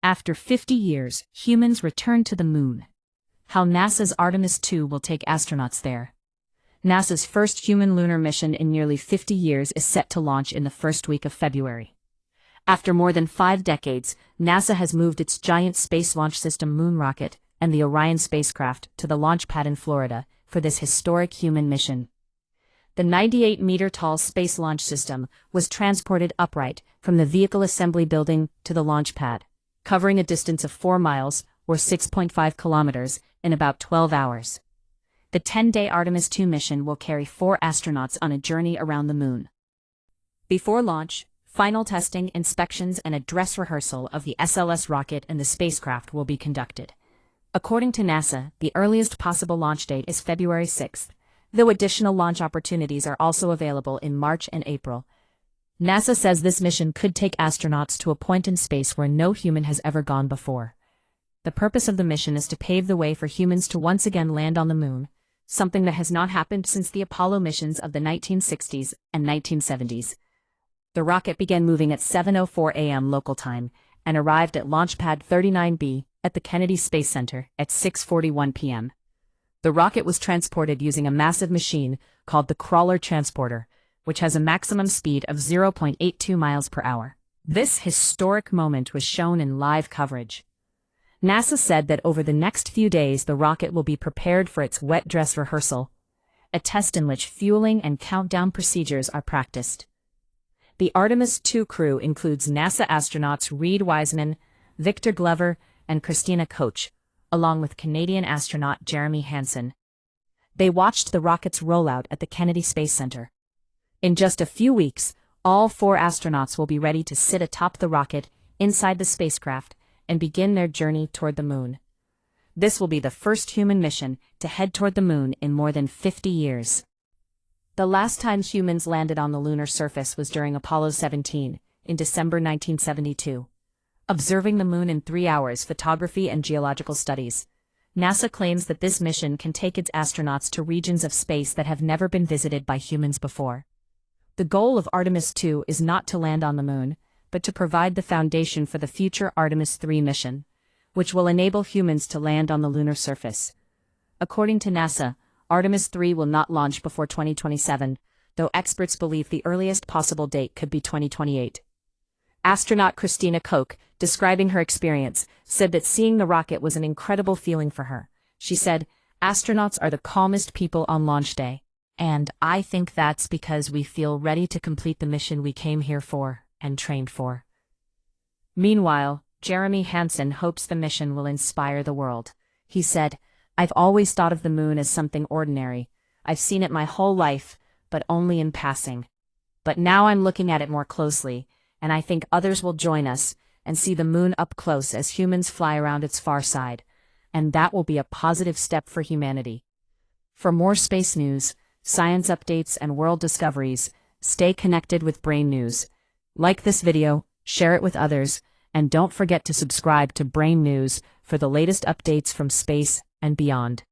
After 50 years, humans return to the moon. How NASA's Artemis II will take astronauts there. NASA's first human lunar mission in nearly 50 years is set to launch in the first week of February. After more than 5 decades, NASA has moved its giant Space Launch System moon rocket and the Orion spacecraft to the launch pad in Florida for this historic human mission. The 98-meter-tall Space Launch System was transported upright from the Vehicle Assembly Building to the launch pad, covering a distance of 4 miles, or 6.5 kilometers, in about 12 hours. The 10-day Artemis II mission will carry 4 astronauts on a journey around the moon. Before launch, final testing, inspections, and a dress rehearsal of the SLS rocket and the spacecraft will be conducted. According to NASA, the earliest possible launch date is February 6th, though additional launch opportunities are also available in March and April. NASA says this mission could take astronauts to a point in space where no human has ever gone before. The purpose of the mission is to pave the way for humans to once again land on the moon, something that has not happened since the Apollo missions of the 1960s and 1970s. The rocket began moving at 7:04 a.m. local time and arrived at Launch Pad 39B at the Kennedy Space Center at 6:41 p.m. The rocket was transported using a massive machine called the Crawler Transporter, which has a maximum speed of 0.82 miles per hour. This historic moment was shown in live coverage. NASA said that over the next few days the rocket will be prepared for its wet dress rehearsal, a test in which fueling and countdown procedures are practiced. The Artemis II crew includes NASA astronauts Reid Wiseman, Victor Glover, and Christina Koch, along with Canadian astronaut Jeremy Hansen. They watched the rocket's rollout at the Kennedy Space Center. In just a few weeks, all 4 astronauts will be ready to sit atop the rocket inside the spacecraft and begin their journey toward the moon. This will be the first human mission to head toward the moon in more than 50 years. The last time humans landed on the lunar surface was during Apollo 17, in December 1972. Observing the moon in 3 hours, photography and geological studies. NASA claims that this mission can take its astronauts to regions of space that have never been visited by humans before. The goal of Artemis II is not to land on the moon, but to provide the foundation for the future Artemis III mission, which will enable humans to land on the lunar surface. According to NASA, Artemis III will not launch before 2027, though experts believe the earliest possible date could be 2028. Astronaut Christina Koch, describing her experience, said that seeing the rocket was an incredible feeling for her. She said, "Astronauts are the calmest people on launch day. And I think that's because we feel ready to complete the mission we came here for and trained for." Meanwhile, Jeremy Hansen hopes the mission will inspire the world. He said, "I've always thought of the moon as something ordinary. I've seen it my whole life, but only in passing. But now I'm looking at it more closely, and I think others will join us and see the moon up close as humans fly around its far side, and that will be a positive step for humanity." For more space news, science updates, and world discoveries, stay connected with Brain News. Like this video, share it with others, and don't forget to subscribe to Brain News for the latest updates from space and beyond.